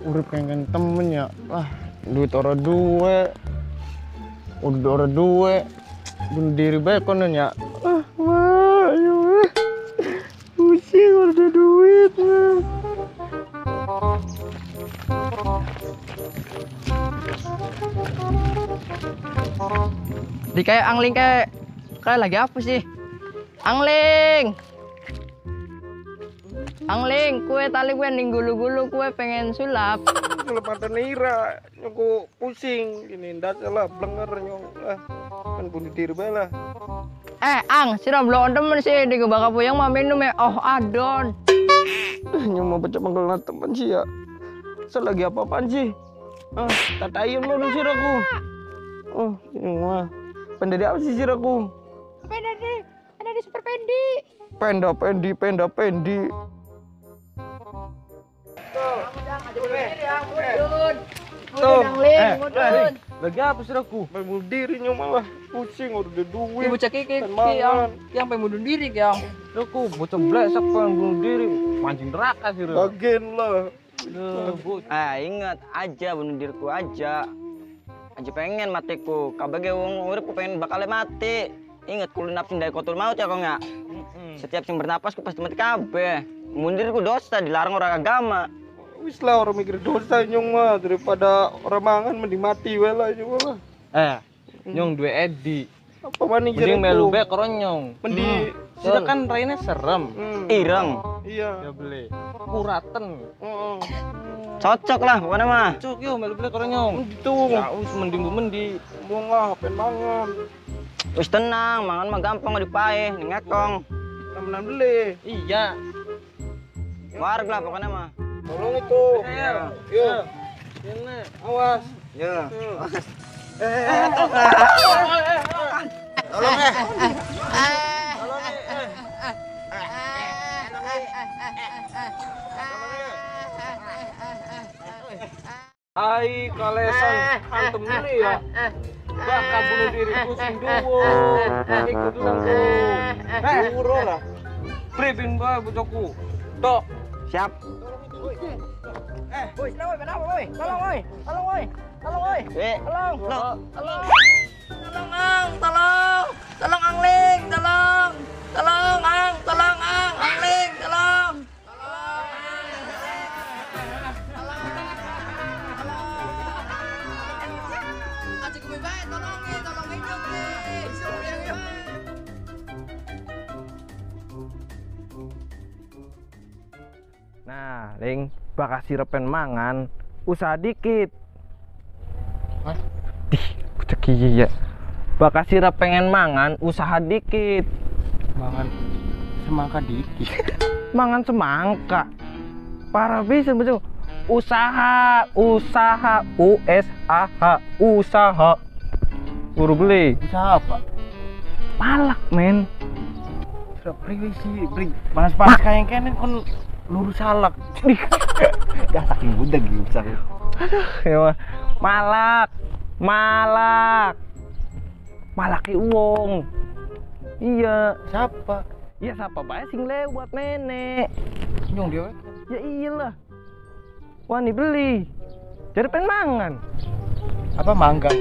urip pengen temen ya. Lah, duit ora duwe. Udah ora duwe. Bunuh diri bae konon ya. Wah, ayo. Pusing ora duit. Di kayak angling kayak lagi apa sih? Angling. Angling, kue tali gue ning gulu-gulu kue pengen sulap. Sulap mata nira, nyoko pusing gini ndak salah blenger nyong. Kan bunuh diri bae lah. Ang, sira belum temen sih di gebaka puyang mau minum ya. Oh, adon. Nyong mau baca manggil teman sih ya. Saya lagi apa-apaan sih? Tatayun lo dong siraku. Ini mah. Pendedi apa sih siraku? Pendedi super pendi. Penda pendi. Tuh, lagi apa siraku? Bunuh diri nyong malah pusing udah duit. Ibu cek yang pengen bunuh diri yang. Siraku bocah blesek pengen bunuh diri. Mancing neraka sih. Bagian lah. Ingat aja bunuh diriku aja pengen matiku. Kabage wong urip ku pengen bakal mati. Ingat kulo nafsin dari kotor maut ya kok enggak. Setiap sing bernapas ku pasti mati kabeh. Mundirku dosa dilarang orang agama. Wis lah orang mikir dosa nyong mah daripada orang mangan mending mati wae lah nyong lah. Nyong duwe edi. Apa maning Mending melu bae karo nyong. Mending Sira kan raine serem. Ireng. Iya. Ya beli. Kuraten. Cocok lah pokoknya mah. Cuk yo melu beli karo nyong. Gitu. Ya wis mending bu mendi. Mau lah pengen mangan. Wis tenang, mangan mah gampang dipae, ning ngekong. Temenan beli. Iya. Warg lah pokoknya mah. Tolong itu. Yuk. Ini. Awas. Ya. Tolong Hai kalesan antem dulu ya. Bakal bunuh diriku sing dhuwur. Ikut tulangku. Dhuwur lah. Pripin bae bojoku. Tok. Siap. Woi, sila woi, kenapa woi? Tolong woi. Tolong woi. Tolong woi. Tolong. Tolong. Tolong Ang, tolong. Tolong Angling, tolong. Tolong Ang, tolong Ang, Angling, tolong. Nah, Ling, bakal sirepen mangan, usaha dikit. Hah? Bocah kiye ya. Bakal sirep pengen mangan, usaha dikit. Mangan semangka dikit. Mangan semangka. Parah bisa betul. Usaha, usaha, usaha. Buru beli. Usaha apa? Palak, men. Sudah priwisi, bahas-bahas kayak kene kon lurus salak. Dah saking budak gitu. Ya, malak. Malaki uang. Iya. Siapa? Ya siapa bae sing lewat nenek. Nyong dia. Ya iyalah. Wani beli. Jare pengen mangan. Apa manggang?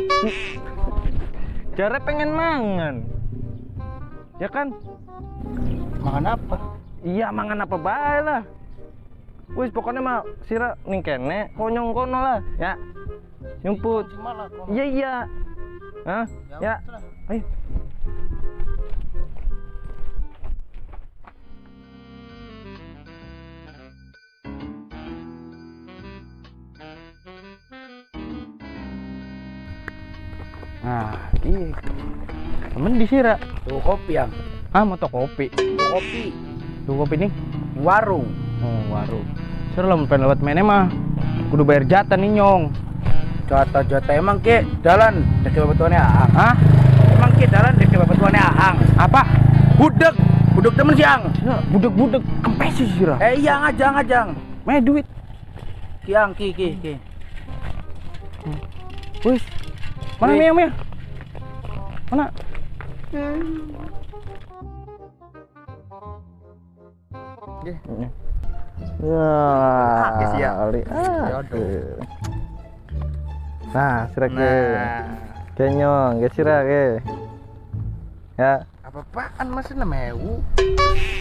Jare pengen mangan. Ya kan? Makan apa? Iya mangan apa bae lah. Wis pokoknya mah sira ning kene konyong kono lah ya. Nyumput. Iya. Hah? Ya. Ayo. Nah, iya. Temen di sira. Tuh kopi yang. Mau kopi. Kopi. Tuh kopi nih. Warung. Oh, warung. Sira lah pengen lewat mene mah. Kudu bayar jatah nih nyong. Jatah emang ke jalan deket babatuannya Aang. Hah? Emang ke jalan deket babatuannya Aang. Apa? Budek temen si Aang. Ya, budek sampai sih sira. Iya ngajang. Main duit. Kiang ki. Wis. Mana Mia? Mana? Oke. Ya, Guys, ya. Ali. Aduh. Nah, sira ke. Nah, Kenyong, ke sira ke. Ya. apa-apaan Mas nameu?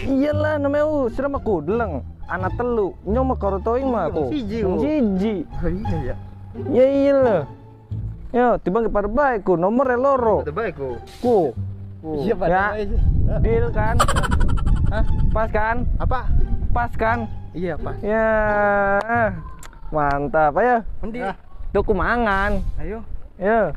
Iyalah namanya sira mah kudeleng. Anak telu, nyong mah karo toing mah aku. Siji, oh. Siji. Oh, iya ya. Ya iyalah. Yo, tiba ke pada baikku, nomor loro. Udah baik kok. Ku. Iya, Pak. Ya. Deal kan? Hah? Pas kan? Apa? Pas kan? Iya, Pak. Ya. Mantap. Ayo. Endi? Tuh kumangan. Ayo. Ya.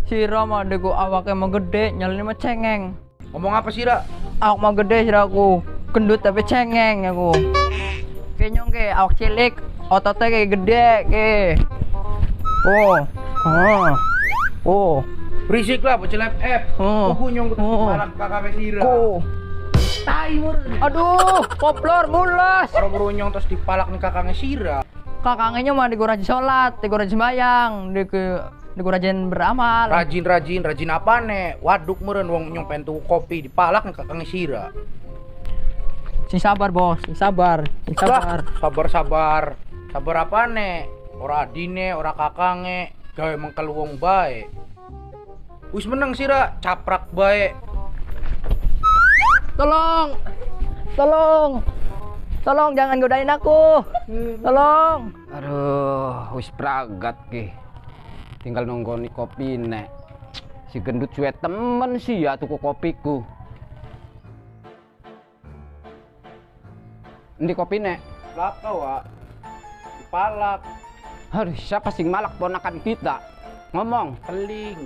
Si Rama deku awaknya mau gede, nyalin mah cengeng. Ngomong apa sih, Ra? Awak mau gede sih aku, kendut tapi cengeng aku. Kayaknya ke awak cilik, ototnya kayak gede ke. Oh, Berisik lah, bocil FF. Oh. Kunyong Oh. balak kakak sira. Tai meureun. aduh, koplor mulas. Orang berunyong terus dipalak nih kakaknya sira. Kakangnya mah digo rajin sholat, digo rajin sembayang, digo rajin beramal. Rajin apa nih? Waduk meureun wong nyong pengen tuku kopi dipalak nih kakaknya sira. Sing sabar bos, sing sabar, sing sabar. Sabar. Sabar apa nih? Ora adine, ora kakange, gawe mengkel wong bae. Wis meneng sira, caprak bae. Tolong jangan godain aku. Tolong. Aduh, wis pragat ki. Tinggal nonggoni kopi nek. Si gendut cuek temen sih ya tuku kopiku. Endi kopi nek? Laka wa. Dipalak, Aduh, siapa sing malak ponakan kita? Ngomong. keling.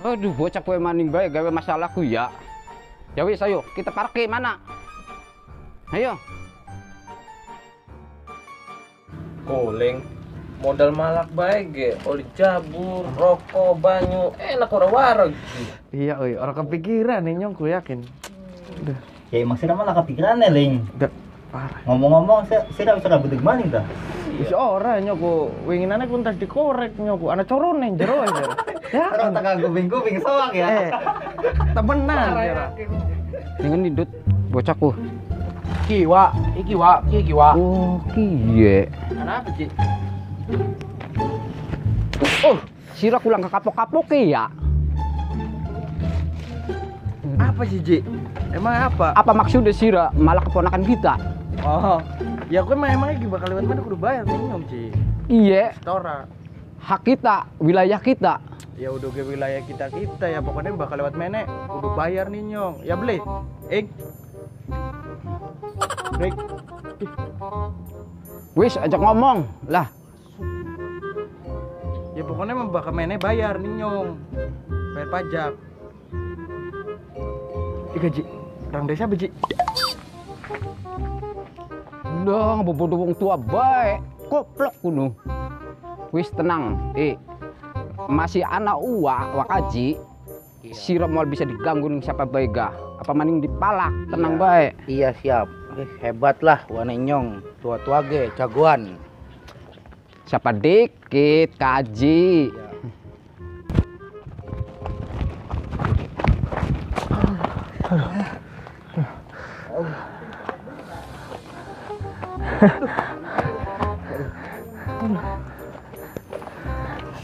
Aduh, bocah kowe maning bae gawe masalahku ya. Ya wis ayo, kita parkir mana? Ayo. Koleng modal malak baik ge, oli jabur, rokok, banyu, enak ora wareg. Iya, oi, orang kepikiran nih nyong ku yakin. Udah, Ya emang sira malah kepikiran nih, Ling. udah parah. Ngomong-ngomong, sira bisa rambut maning dah. Wis ora nyoku, winginane ku entas dikorek nyoku, ana corone jero aja. Ya, Terus tengah kuping-kuping soak ya. temenan ya. Dengan ndut bocahku. Iki wa. Oh, kiye. Kenapa, Ci? Oh, sira kulang kapok-kapok ya. Apa sih, Ji? Emang apa? Apa maksudnya sira malah keponakan kita? Oh, ya aku emang lagi bakal lewat mana kudu bayar nih nyom, Ci. Iya, Stora. hak kita, wilayah kita. Ya udah ke wilayah kita ya pokoknya bakal lewat mana kudu bayar nih nyong. Ya beli. Break. Wis ajak ngomong lah. Ya pokoknya emang bakal mana bayar nih nyong. Bayar pajak. Gaji orang desa beji. Udah ngebodoh wong tua baik. Koplok kuno. Wis tenang. Masih anak wakaji. Sira mau bisa diganggu nih siapa baega. Apa maning dipalak, tenang baik. Iya siap. Hebat lah wane nyong. Tua-tua ge jagoan. Siapa dikit kaji.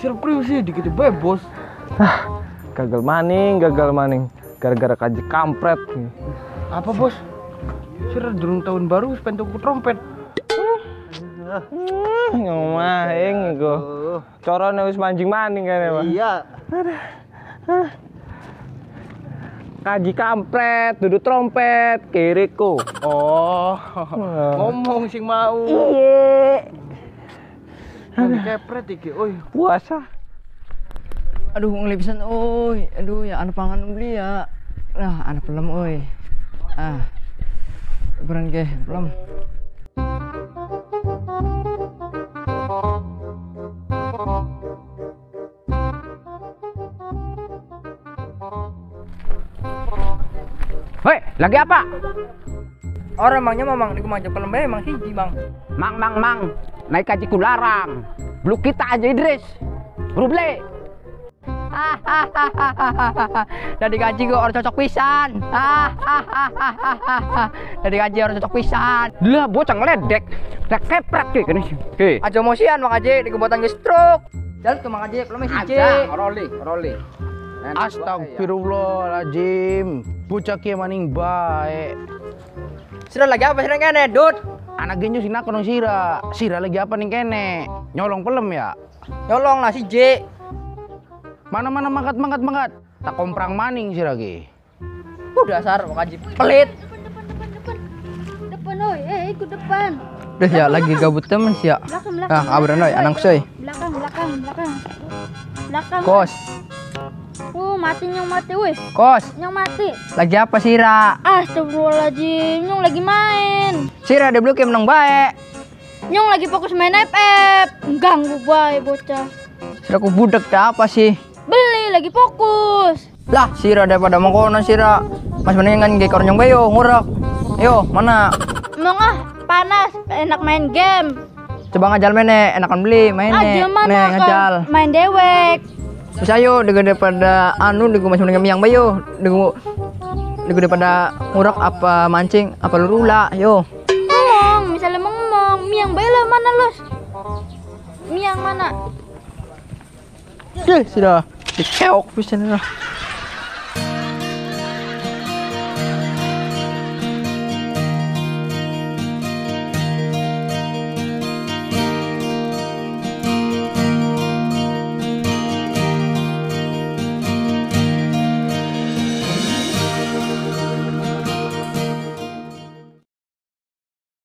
Surprise sih dikit bebos. Gagal maning. Gara-gara kaji kampret. Apa bos? Sira durung tahun baru wis pengen tuku trompet. Ngomahing iku. Corone wis maning kene, Pak. Iya. Kaji kampret, duduk trompet, kiriku. Oh, ngomong sing mau. Iya. Kaji kepret iki, oi. Puasa. Aduh ngelipisan oi. Aduh ya anak pangan beli ya. Nah, anak pelem oi. Beran ke, pelem. Hei, lagi apa? Orang mangnya mamang di kumanja pelembeh emang hiji bang. Mang. Naik kaji ku larang. Belum kita aja Idris. Ruble. Dari gaji gue orang cocok pisan. Dari gaji orang cocok pisan. Lah bocah ngeledek. Dak keprak ke gini. Ke. Aja mosian Mang Haji di kebuatan stroke. Jalan tuh Mang Haji pelembeh hiji. Aja roli. Astagfirullahaladzim. Bocah kia maning baik. Sudah lagi apa sih kene, Dut? Anak genyo sina kono Sira. Sira lagi apa nih kene? Nyolong pelem ya? Nyolong lah si J. Mana mangkat. Tak komprang maning Sira ge. Dasar Mang Haji pelit. Depan oi, ikut depan. Udah ya lagi gabut temen sih ya. Belakang. Nah, abran oi, anang soy. Belakang. Kos, Mati nyong mati, weh. kos. Nyong mati. Lagi apa sih, Ra? Astagfirullahaladzim, nyong lagi main. Sira ada blue menang baik. Nyong lagi fokus main FF. Ganggu bae bocah. Sira ku budak dah apa sih? Beli lagi fokus. Lah, Sira daripada mau kono Sira. Mas mendingan ge kornyong bayo ngurak. Yo, mana? Emang panas, enak main game. Coba ngajal mene, enakan beli mainnya. Aja mana Nih, ngajal. main dewek. Terus ayo daripada masih mendingan miang bayo. Daripada ngurak apa mancing, apa lurula, yo. Misalnya ngomong, miang bae lah mana los? Miang mana? Sudah. Dikeok pisan lah.